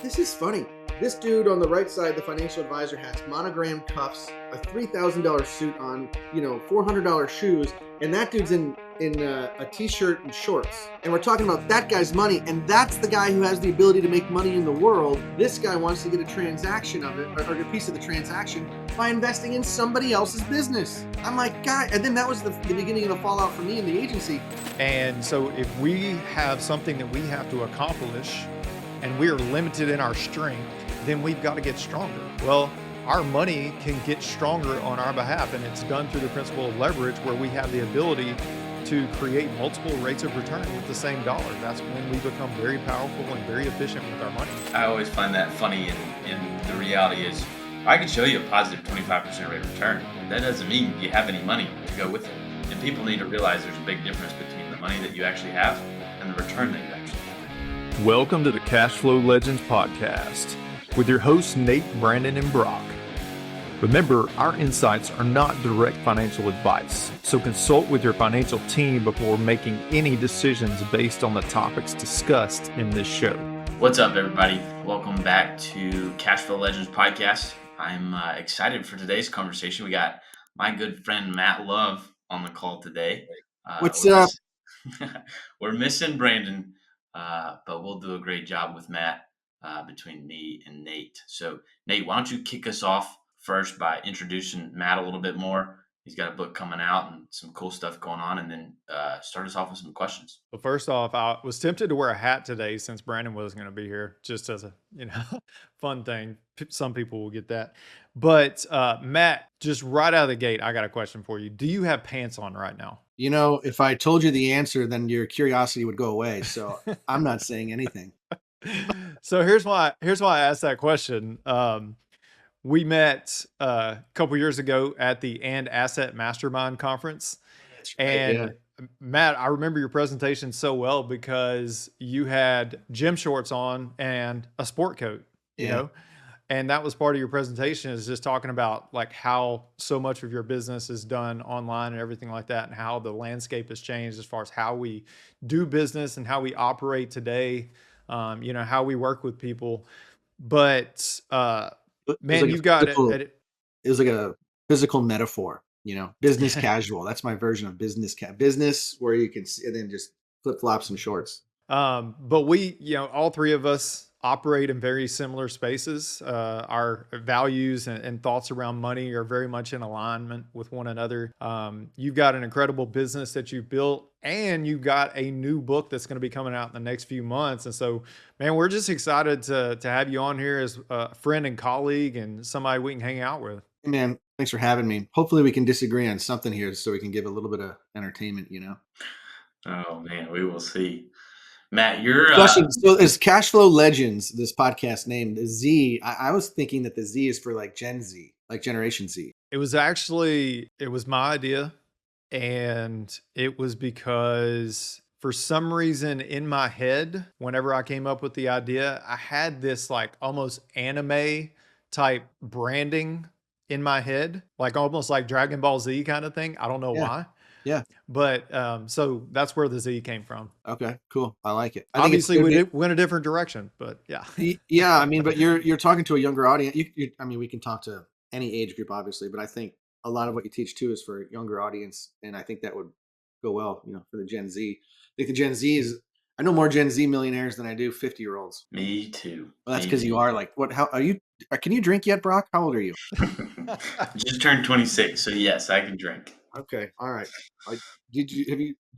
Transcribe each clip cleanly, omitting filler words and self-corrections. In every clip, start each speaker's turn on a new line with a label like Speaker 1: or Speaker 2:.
Speaker 1: this is funny. This dude on the right side, the financial advisor, has monogrammed cuffs, a $3,000 suit on, $400 shoes, and that dude's in a t-shirt and shorts. And we're talking about that guy's money, and that's the guy who has the ability to make money in the world. This guy wants to get a transaction of it, or a piece of the transaction, by investing in somebody else's business. I'm like, God, and then that was the beginning of the fallout for me in the agency.
Speaker 2: And so if we have something that we have to accomplish and we are limited in our strength, then we've got to get stronger. Well, our money can get stronger on our behalf, and it's done through the principle of leverage, where we have the ability to create multiple rates of return with the same dollar. That's when we become very powerful and very efficient with our money.
Speaker 3: I always find that funny, and the reality is I can show you a positive 25% rate of return. That doesn't mean you have any money to go with it. And people need to realize there's a big difference between the money that you actually have and the return that you actually have.
Speaker 4: Welcome to the Cash Flow Legends podcast with your hosts Nate, Brandon, and Brock. Remember, our insights are not direct financial advice, so consult with your financial team before making any decisions based on the topics discussed in this show.
Speaker 3: What's up, everybody? Welcome back to Cash Flow Legends podcast. I'm excited for today's conversation. We got my good friend Matt Love on the call today.
Speaker 1: What's up?
Speaker 3: We're missing Brandon, but we'll do a great job with Matt between me and Nate. So, Nate, why don't you kick us off first by introducing Matt a little bit more? He's got a book coming out and some cool stuff going on, and then start us off with some questions.
Speaker 2: Well, first off, I was tempted to wear a hat today since Brandon wasn't going to be here, just as a fun thing. Some people will get that. But Matt, just right out of the gate, I got a question for you. Do you have pants on right now?
Speaker 1: If I told you the answer, then your curiosity would go away. So I'm not saying anything.
Speaker 2: So here's why I asked that question. We met a couple years ago at the And Asset Mastermind conference.
Speaker 1: That's right,
Speaker 2: And
Speaker 1: yeah.
Speaker 2: Matt, I remember your presentation so well because you had gym shorts on and a sport coat,
Speaker 1: Yeah.
Speaker 2: and that was part of your presentation, is just talking about like how so much of your business is done online and everything like that, and how the landscape has changed as far as how we do business and how we operate today, how we work with people. But man, you've got it.
Speaker 1: It was like a physical metaphor, business casual. That's my version of business where you can see, and then just flip flops and shorts.
Speaker 2: But we, all three of us operate in very similar spaces. Our values and thoughts around money are very much in alignment with one another. You've got an incredible business that you've built, and you've got a new book that's going to be coming out in the next few months. And so, man, we're just excited to have you on here as a friend and colleague and somebody we can hang out with.
Speaker 1: Hey, man, thanks for having me. Hopefully we can disagree on something here so we can give a little bit of entertainment,
Speaker 3: Oh, man, we will see. Matt, you're...
Speaker 1: Question, so is Cash Flow Legends, this podcast name, the Z, I was thinking that the Z is for like Gen Z, like Generation Z.
Speaker 2: It was my idea. And it was because for some reason in my head, whenever I came up with the idea, I had this like almost anime type branding in my head, like almost like Dragon Ball Z kind of thing. I don't know why.
Speaker 1: Yeah.
Speaker 2: But so that's where the Z came from.
Speaker 1: Okay, cool. I like it.
Speaker 2: Obviously, we went a different direction, but yeah.
Speaker 1: Yeah, I mean, but you're talking to a younger audience. I mean, we can talk to any age group, obviously, but I think a lot of what you teach too is for a younger audience, and I think that would go well, for the Gen Z. I think the Gen Z I know more Gen Z millionaires than I do 50-year-olds.
Speaker 3: Me too.
Speaker 1: Well, that's because you are like, how are you? Can you drink yet, Brock? How old are you?
Speaker 3: Just turned 26, so yes, I can drink.
Speaker 1: Okay, all right. Do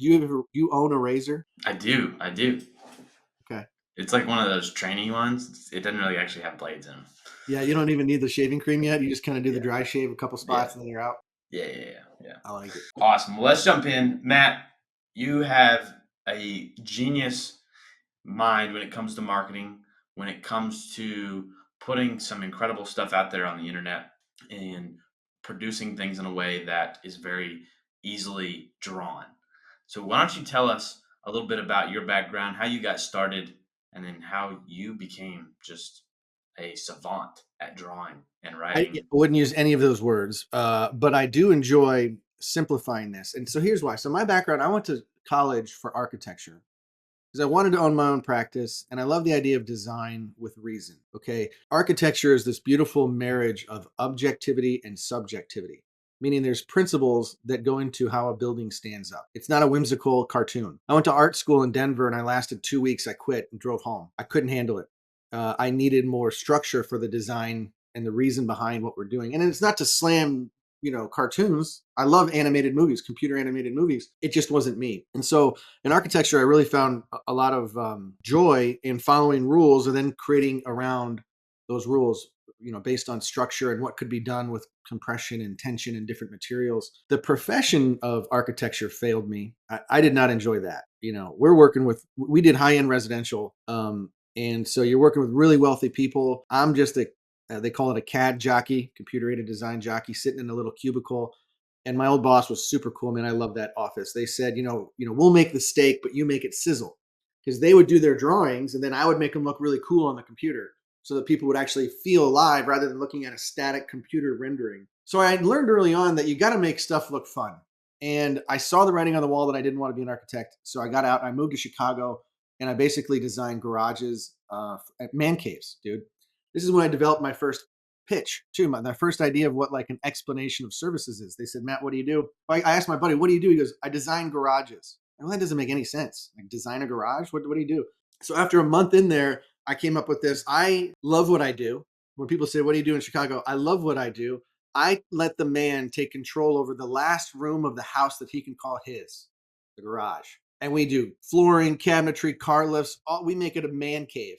Speaker 1: you own a razor?
Speaker 3: I do.
Speaker 1: Okay.
Speaker 3: It's like one of those training ones. It doesn't really actually have blades in them.
Speaker 1: Yeah, you don't even need the shaving cream yet. You just kind of do the dry shave, a couple spots, and then you're out.
Speaker 3: Yeah.
Speaker 1: I like it.
Speaker 3: Awesome. Well, let's jump in. Matt, you have a genius mind when it comes to marketing, when it comes to putting some incredible stuff out there on the internet and producing things in a way that is very easily drawn. So why don't you tell us a little bit about your background, how you got started, and then how you became just a savant at drawing and writing.
Speaker 1: I wouldn't use any of those words, but I do enjoy simplifying this. And so here's why. So my background, I went to college for architecture. because I wanted to own my own practice, and I love the idea of design with reason. Okay. Architecture is this beautiful marriage of objectivity and subjectivity, meaning there's principles that go into how a building stands up. It's not a whimsical cartoon. I went to art school in Denver and I lasted 2 weeks. I quit and drove home. I couldn't handle it. I needed more structure for the design and the reason behind what we're doing. And it's not to slam, cartoons. I love animated movies, computer animated movies. It just wasn't me. And so in architecture, I really found a lot of joy in following rules and then creating around those rules, based on structure and what could be done with compression and tension and different materials. The profession of architecture failed me. I did not enjoy that. We did high end residential. And so you're working with really wealthy people. I'm just they call it a CAD jockey, computer aided design jockey, sitting in a little cubicle. And my old boss was super cool, man. I love that office. They said, we'll make the steak, but you make it sizzle. Because they would do their drawings and then I would make them look really cool on the computer so that people would actually feel alive rather than looking at a static computer rendering. So I learned early on that you got to make stuff look fun. And I saw the writing on the wall that I didn't want to be an architect. So I got out, I moved to Chicago, and I basically designed garages, man caves, dude. This is when I developed my first pitch too. My first idea of what like an explanation of services is. They said, Matt, what do you do? I asked my buddy, what do you do? He goes, I design garages. Well, that doesn't make any sense. Like design a garage? What do you do? So after a month in there, I came up with this. I love what I do. When people say, what do you do in Chicago? I love what I do. I let the man take control over the last room of the house that he can call his, the garage. And we do flooring, cabinetry, car lifts. We make it a man cave.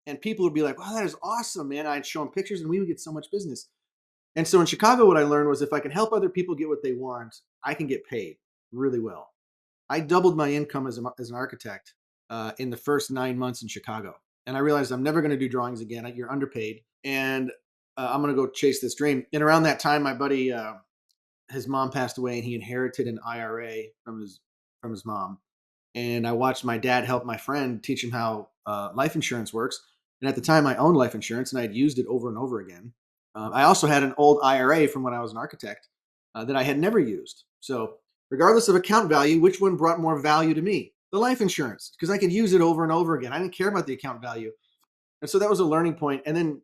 Speaker 1: And people would be like, wow, that is awesome, man. I'd show them pictures and we would get so much business. And so in Chicago, what I learned was if I can help other people get what they want, I can get paid really well. I doubled my income as an architect in the first 9 months in Chicago. And I realized I'm never going to do drawings again. You're underpaid. And I'm going to go chase this dream. And around that time, my buddy, his mom passed away and he inherited an IRA from his mom. And I watched my dad help my friend teach him how life insurance works. And at the time, I owned life insurance and I had used it over and over again. I also had an old IRA from when I was an architect that I had never used. So regardless of account value, which one brought more value to me? The life insurance, because I could use it over and over again. I didn't care about the account value. And so that was a learning point. And then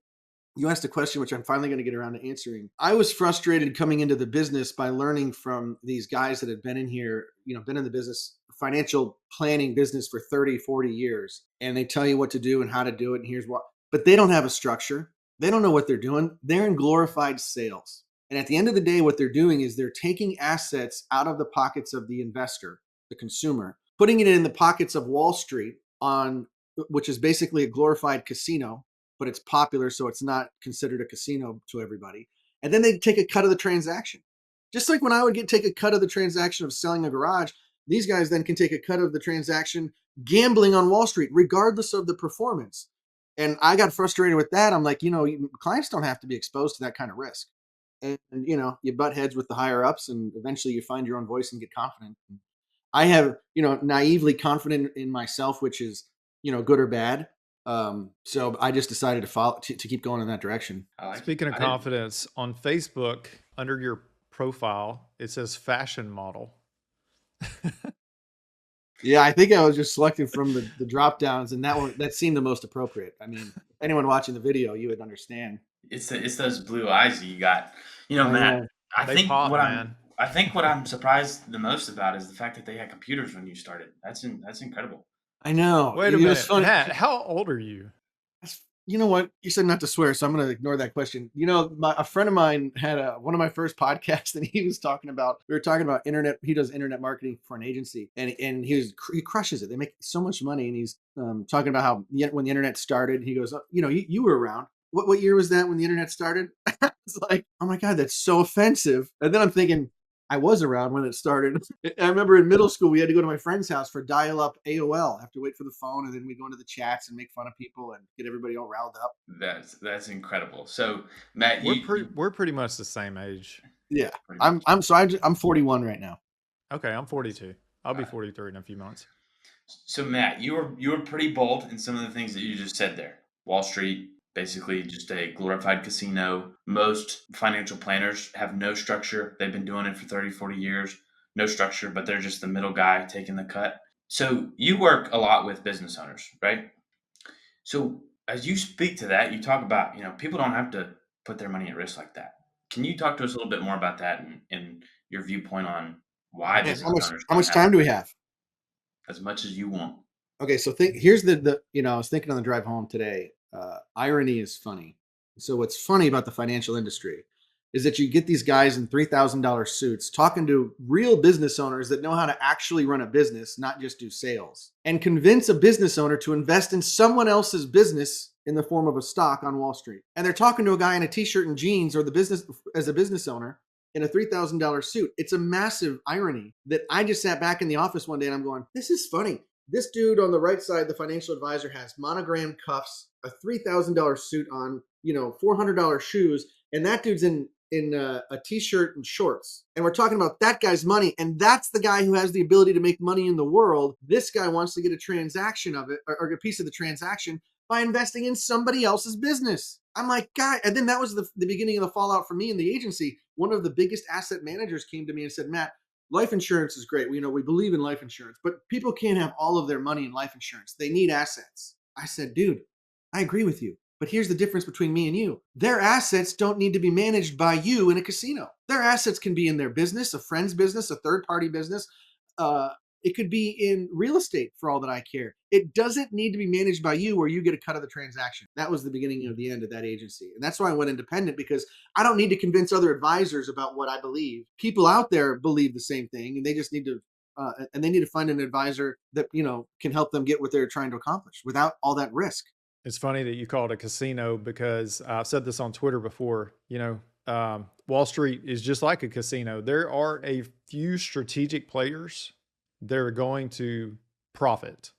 Speaker 1: you asked a question, which I'm finally going to get around to answering. I was frustrated coming into the business by learning from these guys that had been in here, been in the business, financial planning business for 30, 40 years. And they tell you what to do and how to do it. And here's what, but they don't have a structure. They don't know what they're doing. They're in glorified sales. And at the end of the day, what they're doing is they're taking assets out of the pockets of the investor, the consumer, putting it in the pockets of Wall Street which is basically a glorified casino, but it's popular, so it's not considered a casino to everybody. And then they take a cut of the transaction. Just like when I would take a cut of the transaction of selling a garage, these guys then can take a cut of the transaction gambling on Wall Street, regardless of the performance. And I got frustrated with that. I'm like, clients don't have to be exposed to that kind of risk. And you butt heads with the higher ups and eventually you find your own voice and get confident. I have, naively confident in myself, which is, good or bad. So I just decided to keep going in that direction.
Speaker 2: Speaking of confidence, on Facebook, under your profile, it says fashion model.
Speaker 1: Yeah, I think I was just selecting from the drop downs, and that seemed the most appropriate. I mean, anyone watching the video, you would understand.
Speaker 3: It's those blue eyes you got, Matt. I think what I'm surprised the most about is the fact that they had computers when you started. That's incredible.
Speaker 1: I know.
Speaker 2: Wait a minute, Matt. How old are you?
Speaker 1: You know what? You said not to swear, so I'm going to ignore that question. A friend of mine had one of my first podcasts, and we were talking about internet. He does internet marketing for an agency, and he crushes it. They make so much money, and he's talking about how when the internet started, he goes, you were around. What year was that when the internet started? It's like, oh my God, that's so offensive. And then I'm thinking, I was around when it started. I remember in middle school, we had to go to my friend's house for dial-up AOL. Have to wait for the phone, and then we go into the chats and make fun of people and get everybody all riled up.
Speaker 3: That's incredible. So, Matt,
Speaker 2: we're pretty much the same age.
Speaker 1: Yeah, I'm 41 right now.
Speaker 2: Okay, I'm 42. I'll be 43 in a few months.
Speaker 3: So, Matt, you were pretty bold in some of the things that you just said there. Wall Street, basically just a glorified casino. Most financial planners have no structure. They've been doing it for 30, 40 years. No structure, but they're just the middle guy taking the cut. So you work a lot with business owners, right? So as you speak to that, you talk about, people don't have to put their money at risk like that. Can you talk to us a little bit more about that and your viewpoint on why
Speaker 1: Man,
Speaker 3: business owners
Speaker 1: how
Speaker 3: don't
Speaker 1: much
Speaker 3: have
Speaker 1: time do we have?
Speaker 3: as much as you want?
Speaker 1: Okay, so here's the I was thinking on the drive home today. Irony is funny. So what's funny about the financial industry is that you get these guys in $3,000 suits talking to real business owners that know how to actually run a business, not just do sales, and convince a business owner to invest in someone else's business in the form of a stock on Wall Street. And they're talking to a guy in a t-shirt and jeans, or the business as a business owner in a $3,000 suit. It's a massive irony that I just sat back in the office one day and I'm going, this is funny. This dude on the right side, the financial advisor, has monogram cuffs, a $3,000 suit on, $400 shoes, and that dude's in a t-shirt and shorts. And we're talking about that guy's money, and that's the guy who has the ability to make money in the world. This guy wants to get a transaction of it, or a piece of the transaction, by investing in somebody else's business. I'm like, God. And then that was the beginning of the fallout for me in the agency. One of the biggest asset managers came to me and said, Matt, life insurance is great. We believe in life insurance, but people can't have all of their money in life insurance. They need assets. I said, dude, I agree with you. But here's the difference between me and you. Their assets don't need to be managed by you in a casino. Their assets can be in their business, a friend's business, a third party business. It could be in real estate for all that I care. It doesn't need to be managed by you where you get a cut of the transaction. That was the beginning of the end of that agency. And that's why I went independent, because I don't need to convince other advisors about what I believe. People out there believe the same thing, and they just need to find an advisor that can help them get what they're trying to accomplish without all that risk.
Speaker 2: It's funny that you call it a casino because I've said this on Twitter before. Wall Street is just like a casino. There are a few strategic players that are going to profit,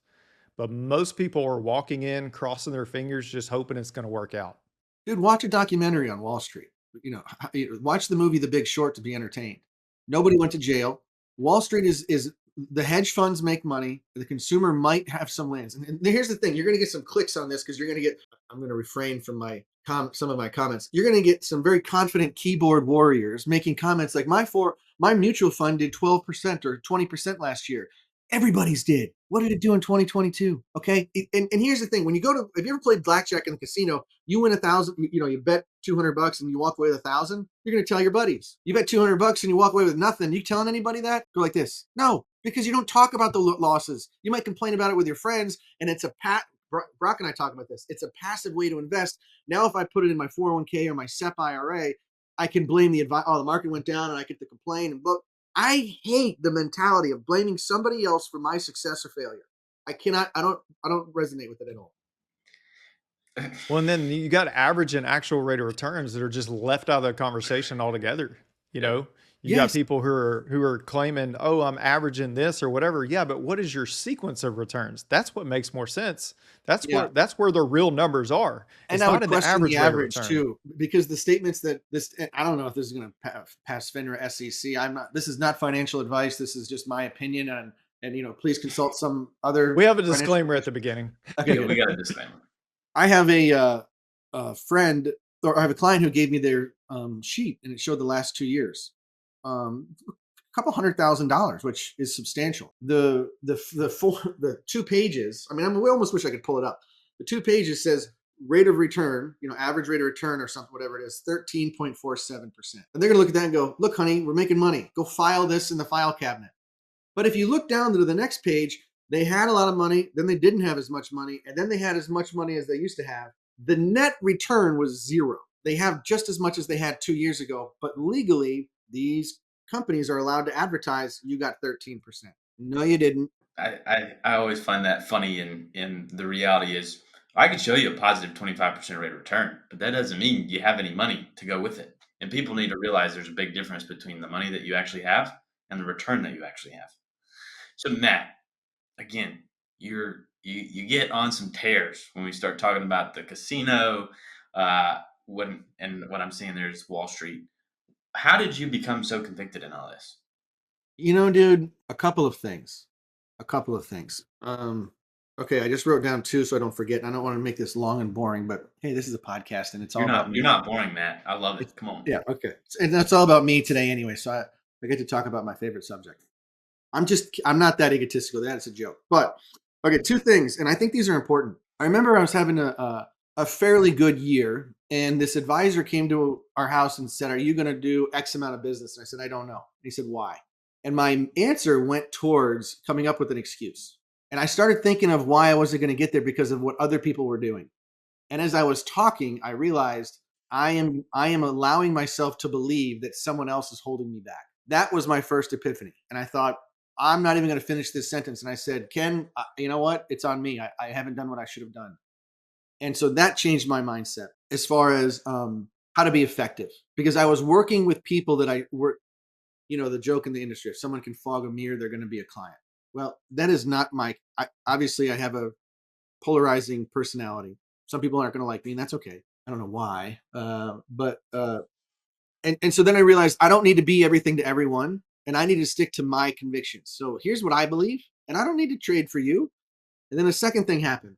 Speaker 2: but most people are walking in, crossing their fingers, just hoping it's going to work out.
Speaker 1: Dude, watch a documentary on Wall Street. Watch the movie The Big Short to be entertained. Nobody went to jail. Wall Street is the hedge funds make money. The consumer might have some wins. And here's the thing: you're going to get some clicks on this because you're going to get. I'm going to refrain from some of my comments. You're going to get some very confident keyboard warriors making comments like my mutual fund did 12% or 20% last year. Everybody's did. What did it do in 2022? Okay. And here's the thing. When you if you ever played blackjack in the casino, you win 1,000, you bet $200 and you walk away with 1,000. You're going to tell your buddies. You bet $200 and you walk away with nothing. You telling anybody that? Go like this. No, because you don't talk about the losses. You might complain about it with your friends, and it's Brock and I talk about this. It's a passive way to invest. Now, if I put it in my 401k or my SEP IRA, I can blame the advice. Oh, the market went down and I get to complain. And look, I hate the mentality of blaming somebody else for my success or failure. I don't resonate with it at all.
Speaker 2: Well, and then you got average and actual rate of returns that are just left out of the conversation altogether. You got people who are claiming, oh, I'm averaging this or whatever. Yeah, but what is your sequence of returns? That's what makes more sense. That's where the real numbers are.
Speaker 1: And I would question the average too, because the statements that I don't know if this is going to pass FINRA SEC. This is not financial advice. This is just my opinion, and please consult some other.
Speaker 2: We have a disclaimer at the beginning.
Speaker 3: Okay, we got a disclaimer.
Speaker 1: I have a friend, or I have a client who gave me their sheet, and it showed the last 2 years. A couple $100,000, which is substantial. The 2 pages. I mean, we almost wish I could pull it up. The 2 pages says rate of return, average rate of return or something, whatever it is, 13.47%. And they're gonna look at that and go, look, honey, we're making money. Go file this in the file cabinet. But if you look down to the next page, they had a lot of money, then they didn't have as much money, and then they had as much money as they used to have. The net return was 0. They have just as much as they had 2 years ago, but legally, these companies are allowed to advertise you got 13%. No, you didn't.
Speaker 3: I always find that funny, and the reality is I could show you a positive 25% rate of return, but that doesn't mean you have any money to go with it. And people need to realize there's a big difference between the money that you actually have and the return that you actually have. So Matt, again, you get on some tears when we start talking about the casino, what I'm seeing there is Wall Street. How did you become so convicted in all this?
Speaker 1: Dude, a couple of things. Okay, I just wrote down 2 so I don't forget. And I don't want to make this long and boring, but hey, this is a podcast and it's all about me.
Speaker 3: You're not boring, Matt. I love it. Come on.
Speaker 1: Yeah, okay. And that's all about me today anyway, so I get to talk about my favorite subject. I'm not that egotistical. That's a joke. But okay, two things, and I think these are important. I remember I was having a fairly good year, and this advisor came to our house and said, "Are you going to do X amount of business?" And I said, "I don't know." And he said, "Why?" And my answer went towards coming up with an excuse. And I started thinking of why I wasn't going to get there because of what other people were doing. And as I was talking, I realized I am allowing myself to believe that someone else is holding me back. That was my first epiphany. And I thought, I'm not even going to finish this sentence. And I said, Ken, you know what? It's on me. I haven't done what I should have done. And so that changed my mindset as far as how to be effective, because I was working with people that I were, the joke in the industry, if someone can fog a mirror, they're going to be a client. Well, that is not obviously I have a polarizing personality. Some people aren't going to like me, and that's okay. I don't know why. And so then I realized I don't need to be everything to everyone, and I need to stick to my convictions. So here's what I believe, and I don't need to trade for you. And then the second thing happened,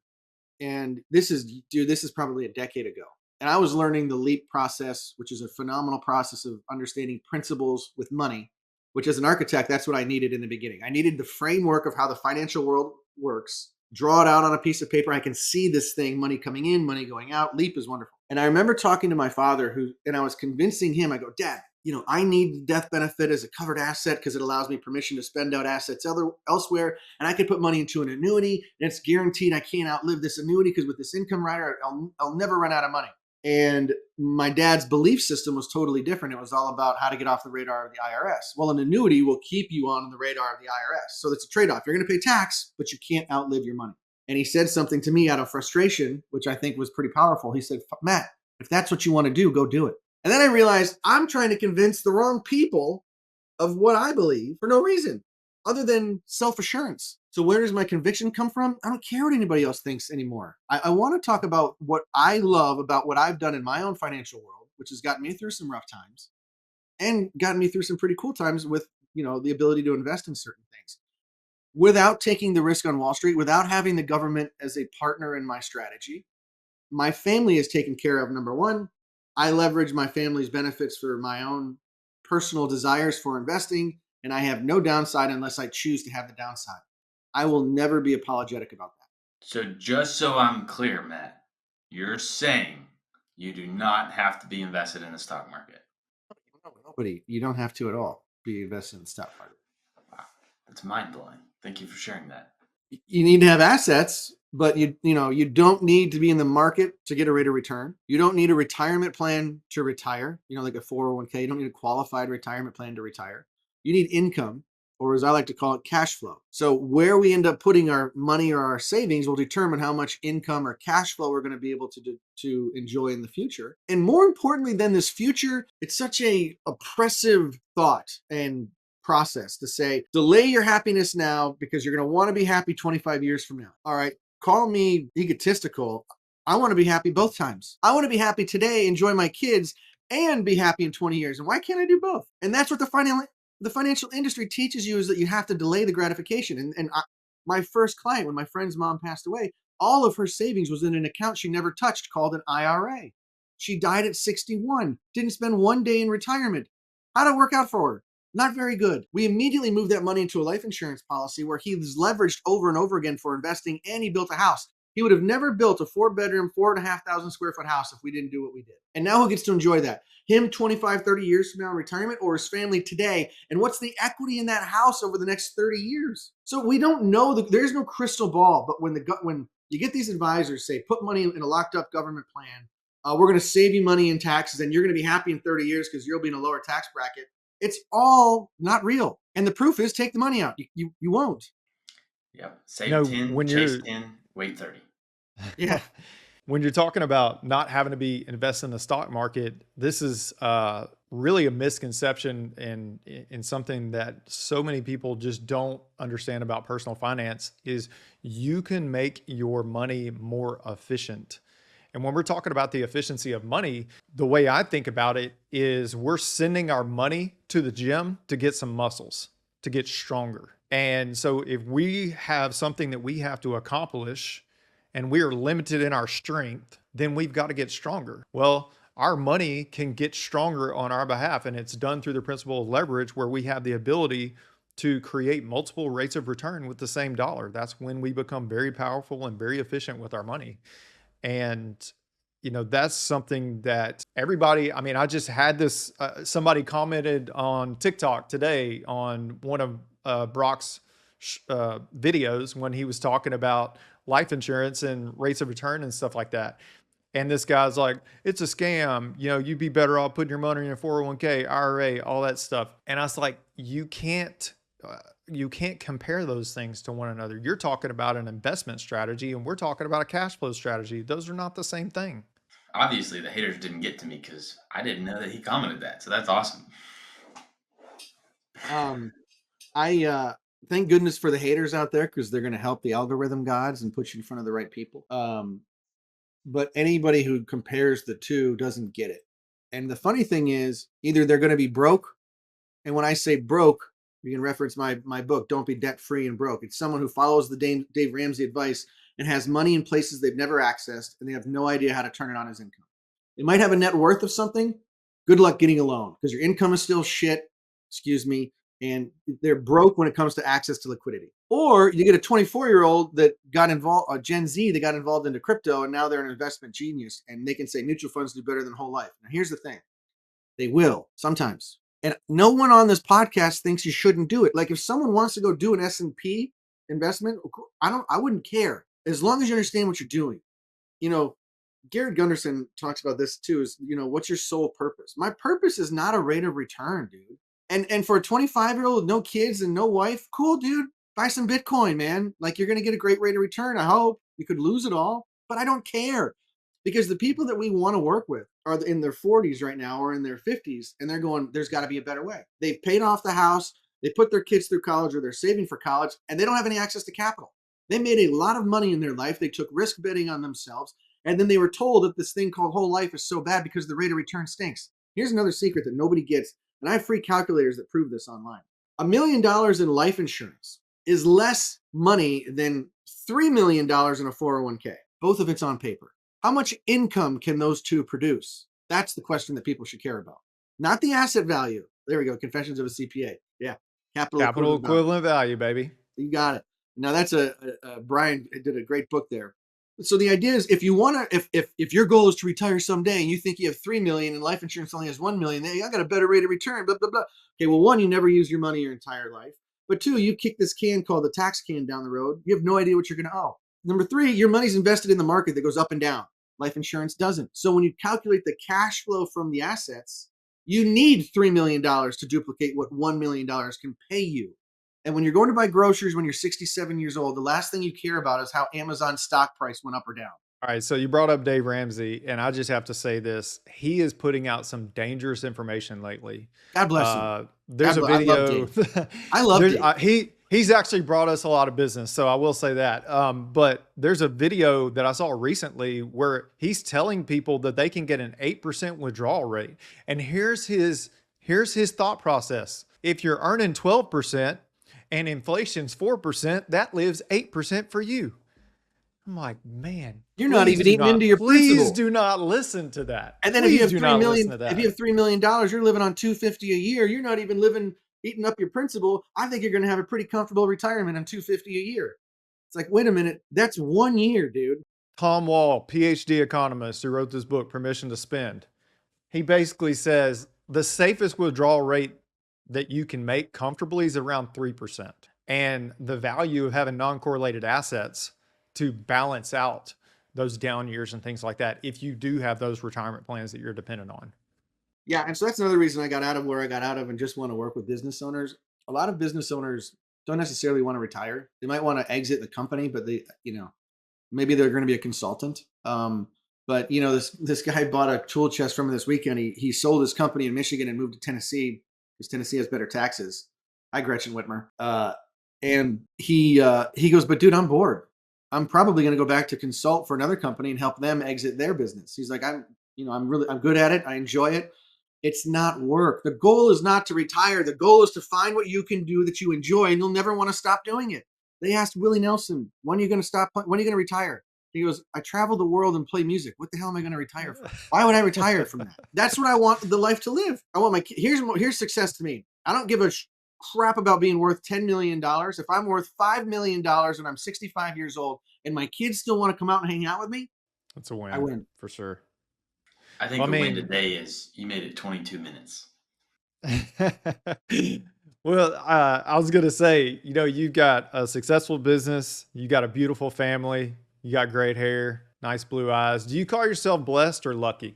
Speaker 1: and this is probably a decade ago. And I was learning the LEAP process, which is a phenomenal process of understanding principles with money, which as an architect, that's what I needed in the beginning. I needed the framework of how the financial world works, draw it out on a piece of paper. I can see this thing, money coming in, money going out. LEAP is wonderful. And I remember talking to my father and I was convincing him, I go, Dad, I need the death benefit as a covered asset because it allows me permission to spend out assets elsewhere. And I could put money into an annuity and it's guaranteed I can't outlive this annuity because with this income rider, I'll never run out of money. And my dad's belief system was totally different. It was all about how to get off the radar of the IRS. Well, an annuity will keep you on the radar of the IRS. So it's a trade-off. You're going to pay tax, but you can't outlive your money. And he said something to me out of frustration, which I think was pretty powerful. He said, Matt, if that's what you want to do, go do it. And then I realized I'm trying to convince the wrong people of what I believe for no reason other than self-assurance. So where does my conviction come from? I don't care what anybody else thinks anymore. I want to talk about what I love about what I've done in my own financial world, which has gotten me through some rough times and gotten me through some pretty cool times with, the ability to invest in certain things without taking the risk on Wall Street, without having the government as a partner in my strategy. My family is taken care of, number one. I leverage my family's benefits for my own personal desires for investing, and I have no downside unless I choose to have the downside. I will never be apologetic about that.
Speaker 3: So just so I'm clear, Matt, you're saying you do not have to be invested in the stock market.
Speaker 1: Nobody, you don't have to at all be invested in the stock market.
Speaker 3: Wow, that's mind blowing. Thank you for sharing that.
Speaker 1: You need to have assets, but you don't need to be in the market to get a rate of return. You don't need a retirement plan to retire, like a 401k. You don't need a qualified retirement plan to retire. You need income, or as I like to call it, cash flow. So where we end up putting our money or our savings will determine how much income or cash flow we're going to be able to enjoy in the future. And more importantly than this future, it's such a oppressive thought and process to say, delay your happiness now because you're going to want to be happy 25 years from now. All right. Call me egotistical. I want to be happy both times. I want to be happy today, enjoy my kids, and be happy in 20 years. And why can't I do both? And that's what the financial industry teaches you, is that you have to delay the gratification. My first client, when my friend's mom passed away, all of her savings was in an account she never touched called an IRA. She died at 61, didn't spend one day in retirement. How'd it work out for her? Not very good. We immediately moved that money into a life insurance policy where he was leveraged over and over again for investing, and he built a house. He would have never built a 4-bedroom, 4,500 square foot house if we didn't do what we did. And now who gets to enjoy that? Him 25, 30 years from now in retirement, or his family today? And what's the equity in that house over the next 30 years? So we don't know. There's no crystal ball. But when you get these advisors say, put money in a locked up government plan, we're going to save you money in taxes, and you're going to be happy in 30 years because you'll be in a lower tax bracket. It's all not real. And the proof is, take the money out. You won't.
Speaker 3: Yep. Save 10, chase 10, wait 30.
Speaker 1: Yeah.
Speaker 2: When you're talking about not having to be invested in the stock market, this is really a misconception and in something that so many people just don't understand about personal finance is you can make your money more efficient. And when we're talking about the efficiency of money, the way I think about it is we're sending our money to the gym to get some muscles, to get stronger. And so if we have something that we have to accomplish and we are limited in our strength, then we've got to get stronger. Well, our money can get stronger on our behalf, and it's done through the principle of leverage, where we have the ability to create multiple rates of return with the same dollar. That's when we become very powerful and very efficient with our money. And, that's something that everybody, I mean, I just had this, somebody commented on TikTok today on one of Brock's videos when he was talking about life insurance and rates of return and stuff like that. And this guy's like, it's a scam. You'd be better off putting your money in a 401k, IRA, all that stuff. And I was like, you can't compare those things to one another. You're talking about an investment strategy and we're talking about a cash flow strategy. Those are not the same thing.
Speaker 3: Obviously, the haters didn't get to me because I didn't know that he commented that. So that's awesome.
Speaker 1: I thank goodness for the haters out there because they're going to help the algorithm gods and put you in front of the right people. But anybody who compares the two doesn't get it. And the funny thing is, either they're going to be broke, and when I say broke, you can reference my book, Don't Be Debt Free and Broke. It's someone who follows the Dave Ramsey advice and has money in places they've never accessed, and they have no idea how to turn it on as income. They might have a net worth of something. Good luck getting a loan because your income is still shit, and they're broke when it comes to access to liquidity. Or you get a 24-year-old that got involved, a Gen Z that got involved into crypto, and now they're an investment genius, and they can say mutual funds do better than whole life. Now, here's the thing. They will sometimes. And no one on this podcast thinks you shouldn't do it. Like if someone wants to go do an S&P investment, I wouldn't care as long as you understand what you're doing. Garrett Gunderson talks about this too, is, what's your sole purpose? My purpose is not a rate of return, dude. And for a 25-year-old with no kids and no wife, cool, dude, buy some Bitcoin, man. Like you're going to get a great rate of return. I hope you could lose it all, but I don't care because the people that we want to work with are in their 40s right now or in their 50s. And they're going, there's got to be a better way. They've paid off the house. They put their kids through college or they're saving for college and they don't have any access to capital. They made a lot of money in their life. They took risk betting on themselves. And then they were told that this thing called whole life is so bad because the rate of return stinks. Here's another secret that nobody gets. And I have free calculators that prove this online. $1 million in life insurance is less money than $3 million in a 401k. Both of it's on paper. How much income can those two produce? That's the question that people should care about. Not the asset value. There we go. Confessions of a CPA. Yeah.
Speaker 2: Capital equivalent value, baby.
Speaker 1: You got it. Now that's Brian did a great book there. So the idea is if you want to, if your goal is to retire someday and you think you have 3 million and life insurance only has 1 million, I got a better rate of return, blah, blah, blah. Okay, well, one, you never use your money your entire life. But two, you kick this can called the tax can down the road. You have no idea what you're going to owe. Number three, your money's invested in the market that goes up and down. Life insurance doesn't. So when you calculate the cash flow from the assets, you need $3 million to duplicate what $1 million can pay you. And when you're going to buy groceries when you're 67 years old, the last thing you care about is how Amazon stock price went up or down.
Speaker 2: All right. So you brought up Dave Ramsey, and I just have to say this. He is putting out some dangerous information lately.
Speaker 1: God bless him.
Speaker 2: There's a video.
Speaker 1: I love Dave.
Speaker 2: He's actually brought us a lot of business. So I will say that. But there's a video that I saw recently where he's telling people that they can get an 8% withdrawal rate. And here's his thought process. If you're earning 12%, and inflation's 4%, that leaves 8% for you. I'm like, man,
Speaker 1: you're not even eating into your principal.
Speaker 2: Please do not listen to that.
Speaker 1: And then if you have $3 million, you're living on $250 a year. You're not even eating up your principal. I think you're going to have a pretty comfortable retirement on $250 a year. It's like, wait a minute, that's 1 year, dude.
Speaker 2: Tom Wall, PhD economist who wrote this book, Permission to Spend. He basically says the safest withdrawal rate that you can make comfortably is around 3%. And the value of having non-correlated assets to balance out those down years and things like that, if you do have those retirement plans that you're dependent on.
Speaker 1: Yeah. And so that's another reason I got out of where I got out of and just want to work with business owners. A lot of business owners don't necessarily want to retire. They might want to exit the company, but maybe they're going to be a consultant. But this guy bought a tool chest from me this weekend. He sold his company in Michigan and moved to Tennessee because Tennessee has better taxes. Hi, Gretchen Whitmer. And he goes, but dude, I'm bored. I'm probably going to go back to consult for another company and help them exit their business. He's like, I'm good at it. I enjoy it. It's not work. The goal is not to retire. The goal is to find what you can do that you enjoy, and you'll never want to stop doing it. They asked Willie Nelson, when are you going to stop? When are you going to retire? He goes, I travel the world and play music. What the hell am I going to retire from? Why would I retire from that? That's what I want the life to live. I want here's success to me. I don't give a crap about being worth $10 million. If I'm worth $5 million and I'm 65 years old and my kids still want to come out and hang out with me,
Speaker 2: That's a
Speaker 1: I
Speaker 2: win
Speaker 1: win.
Speaker 2: for sure.
Speaker 3: I think
Speaker 2: Well, I
Speaker 3: a win
Speaker 2: mean,
Speaker 3: today is you made it 22 minutes.
Speaker 2: well, I was gonna say, you've got a successful business, you got a beautiful family, you got great hair, nice blue eyes. Do you call yourself blessed or lucky?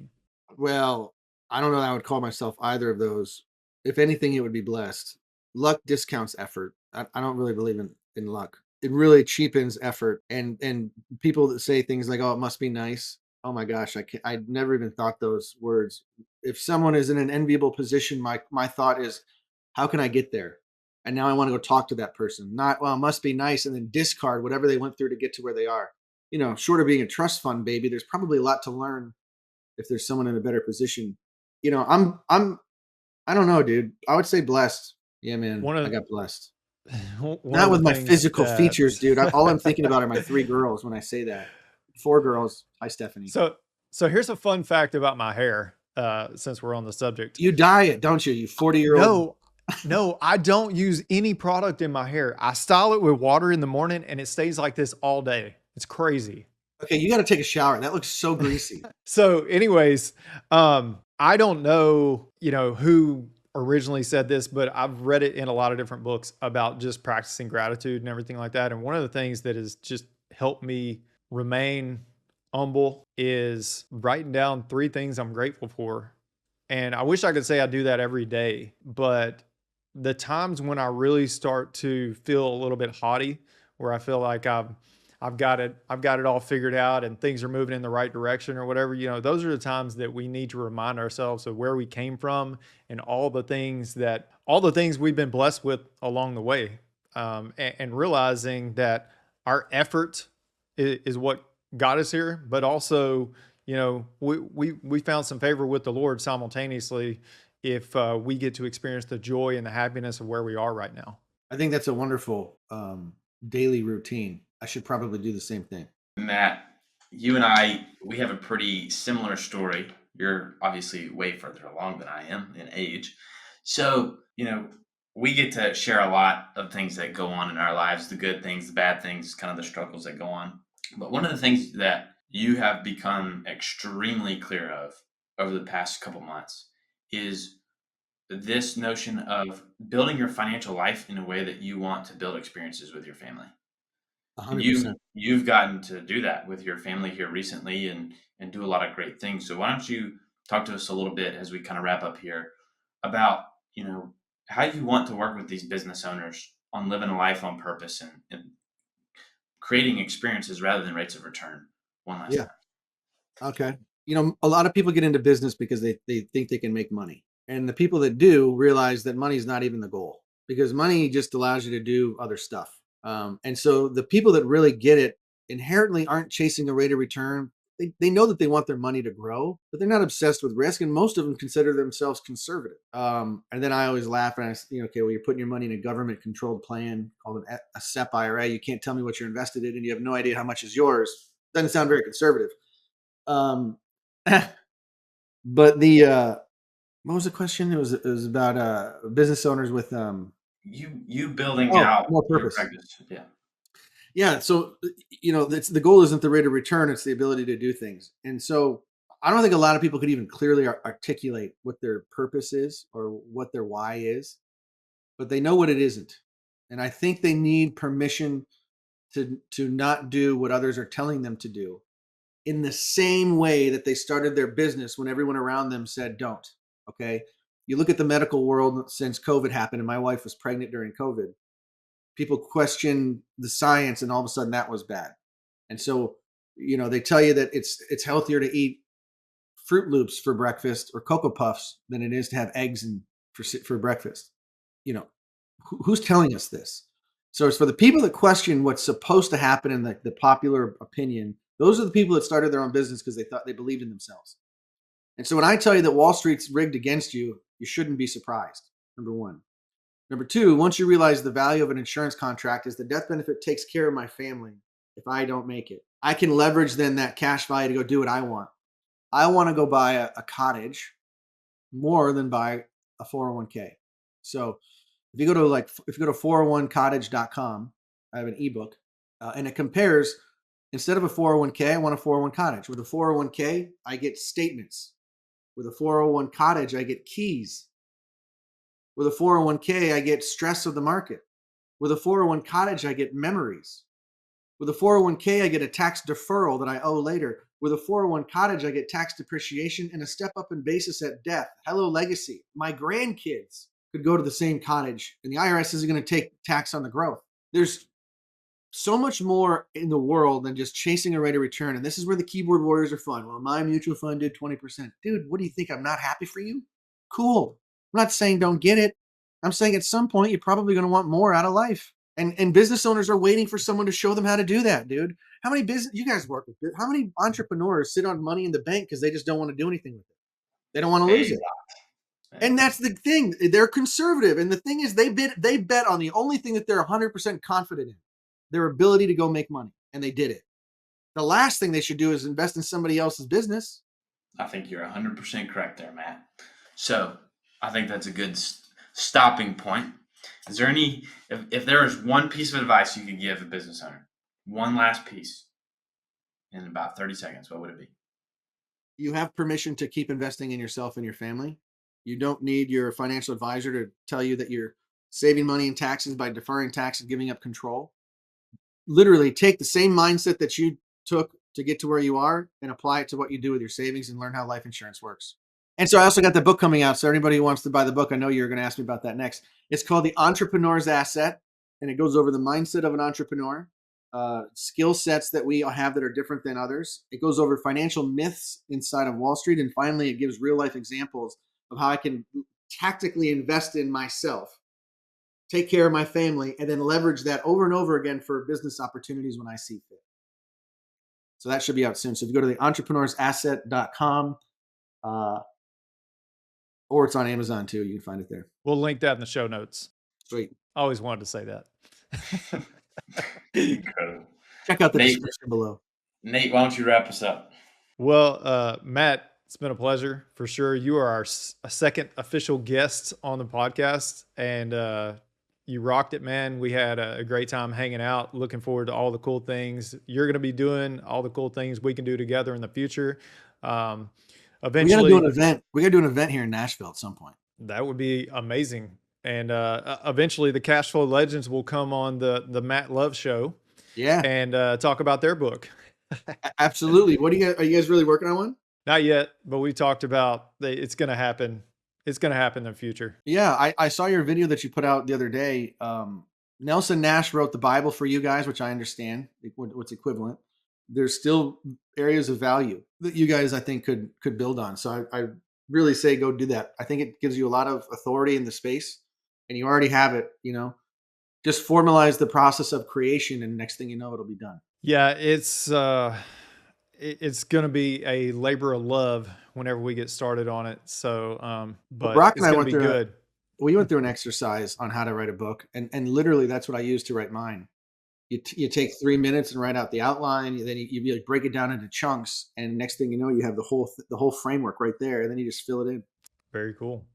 Speaker 1: Well, I don't know that I would call myself either of those. If anything, it would be blessed. Luck discounts effort. I don't really believe in luck. It really cheapens effort. And people that say things like, "Oh, it must be nice." Oh my gosh, I never even thought those words. If someone is in an enviable position, my thought is, how can I get there? And now I want to go talk to that person. Not, well, it must be nice, and then discard whatever they went through to get to where they are. Short of being a trust fund baby, there's probably a lot to learn if there's someone in a better position. I don't know, dude. I would say blessed. Yeah, man.
Speaker 2: One
Speaker 1: I
Speaker 2: of
Speaker 1: got blessed.
Speaker 2: one
Speaker 1: Not
Speaker 2: of the
Speaker 1: with my
Speaker 2: things
Speaker 1: physical
Speaker 2: that
Speaker 1: features, dude. All I'm thinking about are my 3 girls when I say that. 4 girls. Hi, Stephanie.
Speaker 2: so here's a fun fact about my hair, since we're on the subject.
Speaker 1: You dye it, don't you? You 40-year-old.
Speaker 2: No, no, I don't use any product in my hair. I style it with water in the morning and it stays like this all day. It's crazy.
Speaker 1: Okay, you got to take a shower. That looks so greasy.
Speaker 2: So, anyways, I don't know, who originally said this, but I've read it in a lot of different books about just practicing gratitude and everything like that. And one of the things that has just helped me remain humble is writing down 3 things I'm grateful for. And I wish I could say I do that every day, but the times when I really start to feel a little bit haughty, where I feel like I've got it all figured out and things are moving in the right direction or whatever, those are the times that we need to remind ourselves of where we came from and all the things we've been blessed with along the way. And realizing that our effort is what got us here, but also, we found some favor with the Lord simultaneously if we get to experience the joy and the happiness of where we are right now.
Speaker 1: I think that's a wonderful daily routine. I should probably do the same thing.
Speaker 3: Matt, you and I, we have a pretty similar story. You're obviously way further along than I am in age. So, we get to share a lot of things that go on in our lives, the good things, the bad things, kind of the struggles that go on. But one of the things that you have become extremely clear of over the past couple months is this notion of building your financial life in a way that you want to build experiences with your family. And
Speaker 1: 100%.
Speaker 3: you've gotten to do that with your family here recently and do a lot of great things. So why don't you talk to us a little bit as we kind of wrap up here about, how you want to work with these business owners on living a life on purpose and creating experiences rather than rates of return. One last
Speaker 1: Yeah.
Speaker 3: time.
Speaker 1: Okay. A lot of people get into business because they think they can make money. And the people that do realize that money is not even the goal, because money just allows you to do other stuff. And so the people that really get it inherently aren't chasing a rate of return. They know that they want their money to grow, but they're not obsessed with risk. And most of them consider themselves conservative. And then I always laugh and I say, okay, well, you're putting your money in a government controlled plan called a SEP IRA. You can't tell me what you're invested in and you have no idea how much is yours. Doesn't sound very conservative. But what was the question? It was about business owners with
Speaker 3: You building out
Speaker 1: more
Speaker 3: your
Speaker 1: purpose.
Speaker 3: practice. Yeah.
Speaker 1: Yeah, so it's the goal isn't the rate of return; it's the ability to do things. And so I don't think a lot of people could even clearly articulate what their purpose is or what their why is, but they know what it isn't. And I think they need permission to not do what others are telling them to do, in the same way that they started their business when everyone around them said don't. Okay, you look at the medical world since COVID happened, and my wife was pregnant during COVID. People question the science, and all of a sudden that was bad. And so, they tell you that it's healthier to eat Fruit Loops for breakfast or Cocoa Puffs than it is to have eggs for breakfast. Who's telling us this? So it's for the people that question what's supposed to happen in the popular opinion. Those are the people that started their own business because they thought they believed in themselves. And so when I tell you that Wall Street's rigged against you, you shouldn't be surprised. Number one. Number two, once you realize the value of an insurance contract is the death benefit takes care of my family if I don't make it. I can leverage then that cash value to go do what I want. I want to go buy a cottage more than buy a 401k. So If you go to 401cottage.com, I have an ebook, and it compares. Instead of a 401k, I want a 401 cottage. With a 401k, I get statements. With a 401 cottage, I get keys. With a 401k, I get stress of the market. With a 401 cottage, I get memories. With a 401k, I get a tax deferral that I owe later. With a 401 cottage, I get tax depreciation and a step up in basis at death. Hello, legacy. My grandkids could go to the same cottage, and the IRS isn't going to take tax on the growth. There's so much more in the world than just chasing a rate of return. And this is where the keyboard warriors are fun. Well, my mutual fund did 20%. Dude, what do you think? I'm not happy for you? Cool. I'm not saying don't get it. I'm saying at some point, you're probably going to want more out of life. And business owners are waiting for someone to show them how to do that, dude. How many you guys work with? How many entrepreneurs sit on money in the bank because they just don't want to do anything with it? They don't want to lose it. And that's the thing. They're conservative. And the thing is, they bet on the only thing that they're 100% confident in, their ability to go make money. And they did it. The last thing they should do is invest in somebody else's business.
Speaker 3: I think you're 100% correct there, Matt. So I think that's a good stopping point. Is there if there is one piece of advice you could give a business owner, one last piece in about 30 seconds, what would it be?
Speaker 1: You have permission to keep investing in yourself and your family. You don't need your financial advisor to tell you that you're saving money in taxes by deferring taxes, giving up control. Literally take the same mindset that you took to get to where you are and apply it to what you do with your savings and learn how life insurance works. And so I also got the book coming out. So anybody who wants to buy the book, I know you're going to ask me about that next. It's called The Entrepreneur's Asset, and it goes over the mindset of an entrepreneur, skill sets that we have that are different than others. It goes over financial myths inside of Wall Street. And finally, it gives real life examples of how I can tactically invest in myself, take care of my family, and then leverage that over and over again for business opportunities when I see fit. So that should be out soon. So if you go to theentrepreneur'sasset.com, or it's on Amazon too, you can find it there.
Speaker 2: We'll link that in the show notes.
Speaker 1: Sweet.
Speaker 2: I always wanted to say that.
Speaker 3: Incredible.
Speaker 1: Check out the description below.
Speaker 3: Nate, why don't you wrap us up?
Speaker 2: Well, Matt, it's been a pleasure for sure. You are our second official guest on the podcast, and you rocked it, man. We had a great time hanging out. Looking forward to all the cool things you're going to be doing, all the cool things we can do together in the future. Eventually,
Speaker 1: we got to do an event. We got to do an event here in Nashville at some point.
Speaker 2: That would be amazing. And eventually, the Cash Flow Legends will come on the Matt Love Show.
Speaker 1: Yeah,
Speaker 2: and talk about their book.
Speaker 1: Absolutely. Are you guys really working on one?
Speaker 2: Not yet, but we talked about it's going to happen. It's going to happen in the future.
Speaker 1: Yeah, I saw your video that you put out the other day. Nelson Nash wrote the Bible for you guys, which I understand what's equivalent. There's still areas of value that you guys, I think, could build on. So I really say go do that. I think it gives you a lot of authority in the space, and you already have it. Just formalize the process of creation, and next thing you know, it'll be done.
Speaker 2: Yeah, it's going to be a labor of love whenever we get started on it. So, but
Speaker 1: Brock
Speaker 2: it's
Speaker 1: and I
Speaker 2: going
Speaker 1: went
Speaker 2: to be
Speaker 1: through
Speaker 2: good.
Speaker 1: We went through an exercise on how to write a book, and literally that's what I use to write mine. You take 3 minutes and write out the outline, and then you break it down into chunks, and next thing you know, you have the whole framework right there, and then you just fill it in.
Speaker 2: Very cool.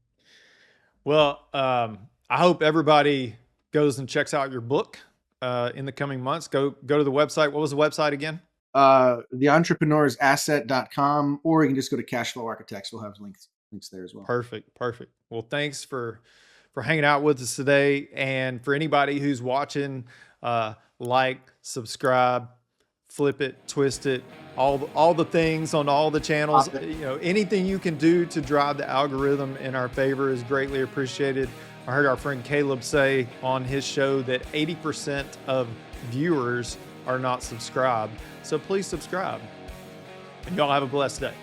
Speaker 2: Well, I hope everybody goes and checks out your book in the coming months. Go to the website. What was the website again?
Speaker 1: Theentrepreneur'sasset.com, or you can just go to Cashflow Architects. We'll have links there as well.
Speaker 2: Perfect. Well, thanks for hanging out with us today. And for anybody who's watching, like, subscribe, flip it, twist it, all the things on all the channels. Anything you can do to drive the algorithm in our favor is greatly appreciated. I heard our friend Caleb say on his show that 80% of viewers are not subscribed. So please subscribe. And y'all have a blessed day.